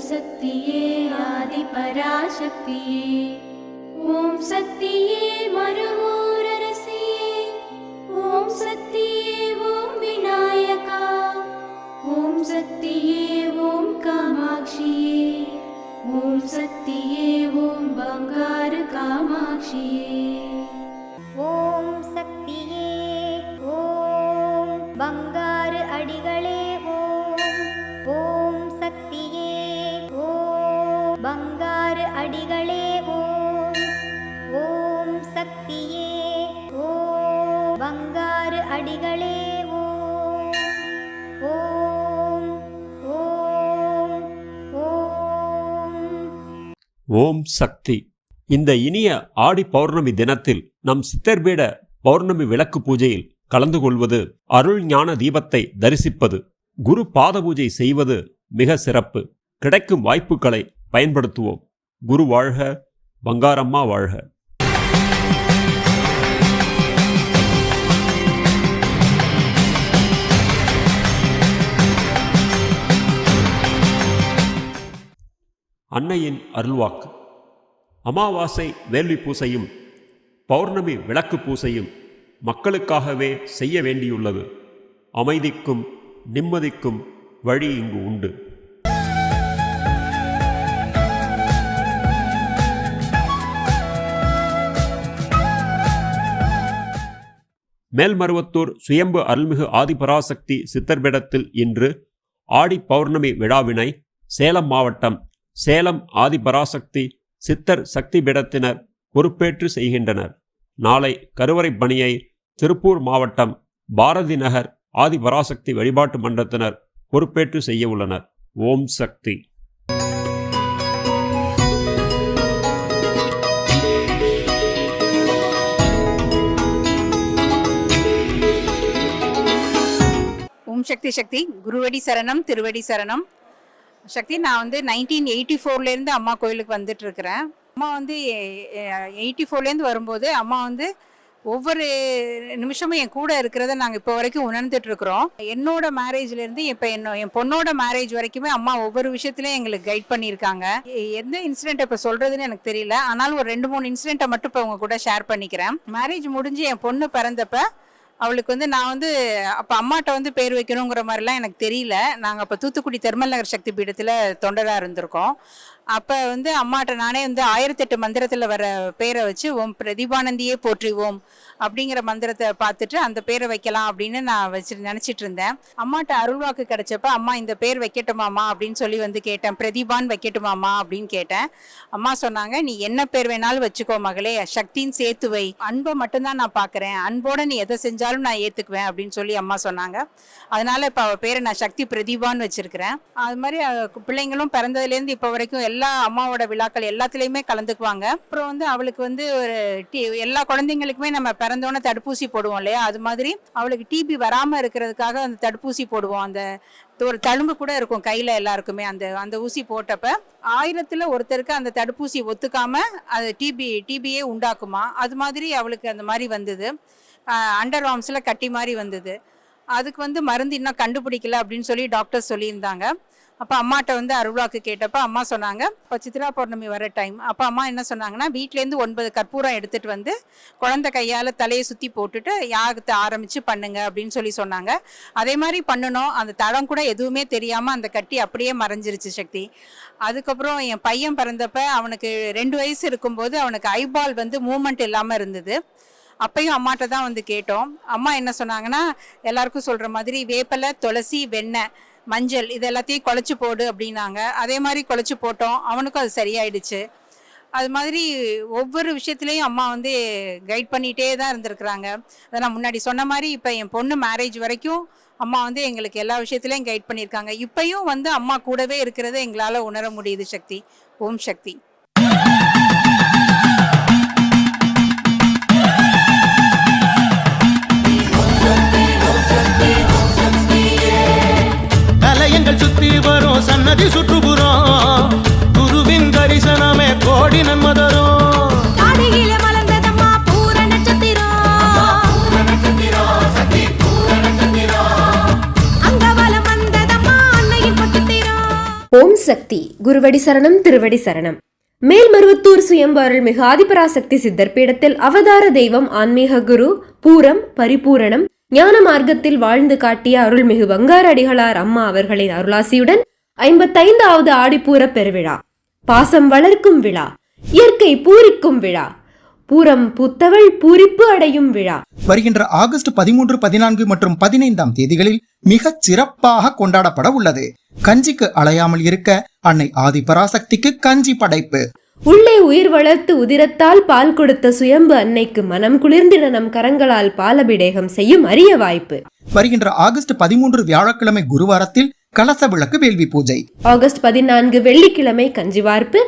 சக்தியே ஆதி பராசக்தியே, ஓம் சக்தியே மறுவூரரசியே, ஓம் சக்தியே ஓம் விநாயகா, ஓம் சக்தியே ஓம் காமாட்சியே, ஓம் சக்தியே ஓம் பங்காரு காமாட்சியே. ஓம் சக்தியே ஓம் பங்காரு அடிகளே ஓம். ஓம் சக்தியே ஓம் பங்காரு அடிகளே ஓம். ஓம் சக்தியே ஓம் பங்காரு அடிகளே ஓம். ஓம் ஓம் ஓம். ஓம் சக்தி. இந்த இனிய ஆடி பௌர்ணமி தினத்தில் நம் சித்தர்பீட பௌர்ணமி விளக்கு பூஜையில் கலந்து கொள்வது, அருள் ஞான தீபத்தை தரிசிப்பது, குரு பாத பூஜை செய்வது மிக சிறப்பு. கிடைக்கும் வாய்ப்புகளை பயன்படுத்துவோம். குரு வாழ்க, பங்காரம்மா வாழ்க. அன்னையின் அருள்வாக்கு. அமாவாசை வேள்வி பூசையும் பௌர்ணமி விளக்கு பூசையும் மக்களுக்காகவே செய்ய வேண்டியுள்ளது. அமைதிக்கும் நிம்மதிக்கும் வழி இங்கு உண்டு. மேல்மருவத்தூர் சுயம்பு அருள்மிகு ஆதிபராசக்தி சித்தர்பீடத்தில் இன்று ஆடி பௌர்ணமி விழாவினை சேலம் மாவட்டம் சேலம் ஆதிபராசக்தி சித்தர் சக்தி பீடத்தினர் பொறுப்பேற்று செய்கின்றனர். நாளை கருவறை பணியை திருப்பூர் மாவட்டம் பாரதி நகர் ஆதிபராசக்தி வழிபாட்டு மன்றத்தினர் பொறுப்பேற்று செய்ய உள்ளனர். ஓம் சக்தி. ஓம் சக்தி. சக்தி குருவடி சரணம், திருவடி சரணம். சக்தி, நான் 1984 அம்மா கோயிலுக்கு வந்துட்டு இருக்கிறேன். அம்மா 84 வரும்போது அம்மா ஒவ்வொரு நிமிஷமும் என் கூட இருக்கிறத நாங்கள் இப்போ வரைக்கும் உணர்ந்துட்டு இருக்கிறோம். என்னோட மேரேஜ்லேருந்து இப்போ என் பொண்ணோட மேரேஜ் வரைக்குமே அம்மா ஒவ்வொரு விஷயத்துலையும் எங்களுக்கு கைட் பண்ணியிருக்காங்க. எந்த இன்சிடென்ட் இப்போ சொல்கிறதுன்னு எனக்கு தெரியல, ஆனாலும் ஒரு 2-3 இன்சிடென்ட்டை மட்டும் இப்போ உங்க கூட ஷேர் பண்ணிக்கிறேன். மேரேஜ் முடிஞ்சு என் பொண்ணு பிறந்தப்ப அவளுக்கு நான் அப்போ அம்மாட்ட பேர் வைக்கணுங்கிற மாதிரிலாம் எனக்கு தெரியல. நாங்கள் அப்போ தூத்துக்குடி தெர்மல் நகர் சக்தி பீடத்தில் தொண்டராக இருந்திருக்கோம். அப்போ அம்மாட்ட நானே 1008 மந்திரத்தில் வர பேரை வச்சு ஓம் பிரதிபானந்தியே போற்றிவோம் அப்படிங்கிற மந்திரத்தை பார்த்துட்டு அந்த பேரை வைக்கலாம் அப்படின்னு நான் நினச்சிட்டு இருந்தேன். அம்மாட்ட அருள்வாக்கு கிடைச்சப்ப அம்மா இந்த பேர் வைக்கட்டுமாமா அப்படின்னு சொல்லி கேட்டேன். பிரதிபான் வைக்கட்டுமாமா அப்படின்னு கேட்டேன். அம்மா சொன்னாங்க, நீ என்ன பேர் வேணாலும் வச்சுக்கோ மகளே, சக்தின்னு சேர்த்து வை, அன்பை மட்டும்தான் நான் பார்க்குறேன், அன்போட நீ எதை செஞ்சாலும் நான் ஏற்றுக்குவேன் அப்படின்னு சொல்லி அம்மா சொன்னாங்க. அதனால இப்போ அவள் பேரை நான் சக்தி பிரதிபான்னு வச்சிருக்கிறேன். அது மாதிரி பிள்ளைங்களும் பிறந்ததுலேருந்து இப்போ வரைக்கும் எல்லா அம்மாவோட விழாக்கள் எல்லாத்துலேயுமே கலந்துக்குவாங்க. அப்புறம் அவளுக்கு ஒரு எல்லா குழந்தைங்களுக்குமே நம்ம பிறந்தோன்னே தடுப்பூசி போடுவோம் இல்லையா, அது மாதிரி அவளுக்கு டிபி வராமல் இருக்கிறதுக்காக அந்த தடுப்பூசி போடுவோம். அந்த ஒரு தழும்பு கூட இருக்கும் கையில் எல்லாருக்குமே. அந்த ஊசி போட்டப்ப 1000ல் ஒருத்தருக்கு அந்த தடுப்பூசி ஒத்துக்காம அது டிபியே உண்டாக்குமா. அது மாதிரி அவளுக்கு அந்த மாதிரி வந்தது. அண்டர் ஆர்ம்ஸில் கட்டி மாதிரி வந்தது. அதுக்கு மருந்து இன்னும் கண்டுபிடிக்கல அப்படின்னு சொல்லி டாக்டர் சொல்லியிருந்தாங்க. அப்போ அம்மாட்ட அருள்வாக்கு கேட்டப்ப அம்மா சொன்னாங்க, இப்போ சித்ரா பௌர்ணமி வர டைம். அப்போ அம்மா என்ன சொன்னாங்கன்னா, வீட்டிலேருந்து 9 கற்பூரம் எடுத்துகிட்டு குழந்தை கையால் தலையை சுற்றி போட்டுட்டு யாகத்தை ஆரம்பித்து பண்ணுங்க அப்படின்னு சொல்லி சொன்னாங்க. அதே மாதிரி பண்ணணும். அந்த தடம் கூட எதுவுமே தெரியாமல் அந்த கட்டி அப்படியே மறைஞ்சிருச்சு சக்தி. அதுக்கப்புறம் என் பையன் பிறந்தப்ப அவனுக்கு 2 வயசு இருக்கும்போது அவனுக்கு ஐபால் மூமெண்ட் இல்லாமல் இருந்தது. அப்பையும் அம்மாட்ட தான் கேட்டோம். அம்மா என்ன சொன்னாங்கன்னா, எல்லாருக்கும் சொல்கிற மாதிரி வேப்பலை, துளசி, வெண்ணெய், மஞ்சள் இது எல்லாத்தையும் குழச்சி போடு அப்படின்னாங்க. அதே மாதிரி குழச்சி போட்டோம். அவனுக்கும் அது சரியாயிடுச்சு. அது மாதிரி ஒவ்வொரு விஷயத்துலையும் அம்மா கைட் பண்ணிகிட்டே தான் இருந்திருக்கிறாங்க. அதை நான் முன்னாடி சொன்ன மாதிரி இப்போ என் பொண்ணு மேரேஜ் வரைக்கும் அம்மா எங்களுக்கு எல்லா விஷயத்துலையும் கைட் பண்ணியிருக்காங்க. இப்பையும் அம்மா கூடவே இருக்கிறத எங்களால் உணர முடியுது சக்தி. ஓம் சக்தி. சுத்தி வரும் சன்னதி சுற்றுப்புறம் குருவின் தரிசனமே கோடி நன்மதரும். ஓம் சக்தி குருவடி சரணம் திருவடி சரணம். மேல்மருவத்தூர் சுயம்பு அருள்மிகு ஆதிபராசக்தி சித்தர் பீடத்தில் அவதார தெய்வம் ஆன்மீக குரு பூரம் பரிபூரணம் ஞான மார்க்கத்தில் வாழ்ந்து காட்டிய அருள்மிகு பங்கார அடிகளார் அம்மா அவர்களின் அருளாசியுடன் 55வது ஆடிப்பூர பெருவிழா, பாசம் வளர்க்கும் விழா, இயற்கை பூரிக்கும் விழா, பூரம் பூத்தவள் பூரிப்பு அடையும் விழா வருகின்ற ஆகஸ்ட் 13, 14 மற்றும் 15ஆம் தேதிகளில் மிக சிறப்பாக கொண்டாடப்பட உள்ளது. கஞ்சிக்கு அலையாமல் இருக்க அன்னை ஆதிபராசக்திக்கு கஞ்சி படைப்பு. உள்ளே உயிர் வளர்த்து உதிரத்தால் பால் கொடுத்த சுயம்பு அன்னைக்கு மனம் குளிர்ந்திட நம் கரங்களால் பாலபிடேகம் செய்யும் அரிய வாய்ப்பு. வருகின்ற ஆகஸ்ட் 13 வியாழக்கிழமை குருவாரத்தில் கலச விளக்கு வேள்வி பூஜை. ஆகஸ்ட் 14 வெள்ளிக்கிழமை கஞ்சி வார்ப்பு.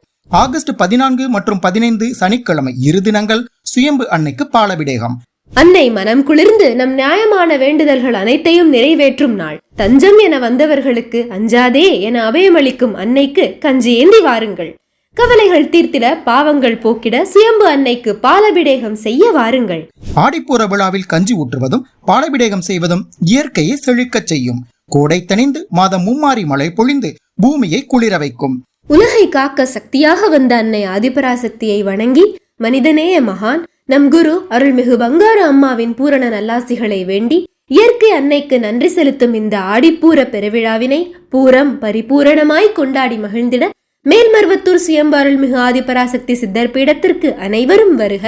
ஆகஸ்ட் 14 மற்றும் 15 சனிக்கிழமை இரு தினங்கள் சுயம்பு அன்னைக்கு பாலபிடேகம். அன்னை மனம் குளிர்ந்து நம் நியாயமான வேண்டுதல்கள் அனைத்தையும் நிறைவேற்றும் நாள். தஞ்சம் என வந்தவர்களுக்கு அஞ்சாதே என அபயமளிக்கும் அன்னைக்கு கஞ்சி ஏந்தி வாருங்கள். கவலைகள் தீர்த்திட பாவங்கள் போக்கிட சுயம்பு அன்னைக்கு பாலபிடேகம் செய்ய வாருங்கள். ஆடிப்பூர விழாவில் கஞ்சி ஊற்றுவதும் பாலபிடேகம் செய்வதும் இயற்கையை செழிக்கச் செய்யும். கோடை தணிந்து மாதம் மும்மாரி மழை பொழிந்து பூமியை குளிர வைக்கும். உலகை காக்க சக்தியாக வந்த அன்னை ஆதிபராசக்தியை வணங்கி மனிதநேய மகான் நம் குரு அருள்மிகு பங்கார அம்மாவின் பூரண நல்லாசிகளை வேண்டி இயற்கை அன்னைக்கு நன்றி செலுத்தும் இந்த ஆடிப்பூர பெருவிழாவினை பூரம் பரிபூரணமாய் கொண்டாடி மகிழ்ந்திட மேல்மருவத்தூர் சுயம்பு அருள்மிகு ஆதிபராசக்தி சித்தர் பீடத்திற்கு அனைவரும் வருக.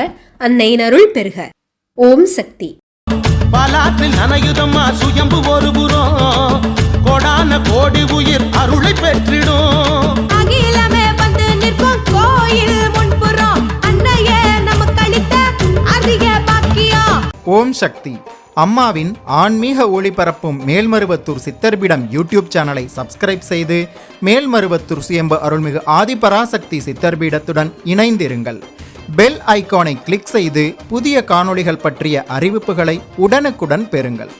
அன்னையின் அருள் பெறுக. ஓம் சக்தி. பாலாற்றில் நனையுதம்மா சுயம்பு ஒரு புறம், கோடான கோடி உயிர் அருளை பெற்றிடும். அகிலமே வந்து நிற்கும் கோயில் முன்புறம் அன்னையே நமக்கு அளித்த அதிக பாக்கியம். ஓம் சக்தி. அம்மாவின் ஆன்மீக ஒளிபரப்பும் மேல்மருவத்தூர் சித்தர்பீடம் யூடியூப் சேனலை சப்ஸ்கிரைப் செய்து மேல்மருவத்தூர் சுயம்பு அருள்மிகு ஆதிபராசக்தி சித்தர்பீடத்துடன் இணைந்திருங்கள். பெல் ஐகானை கிளிக் செய்து புதிய காணொளிகள் பற்றிய அறிவிப்புகளை உடனுக்குடன் பெறுங்கள்.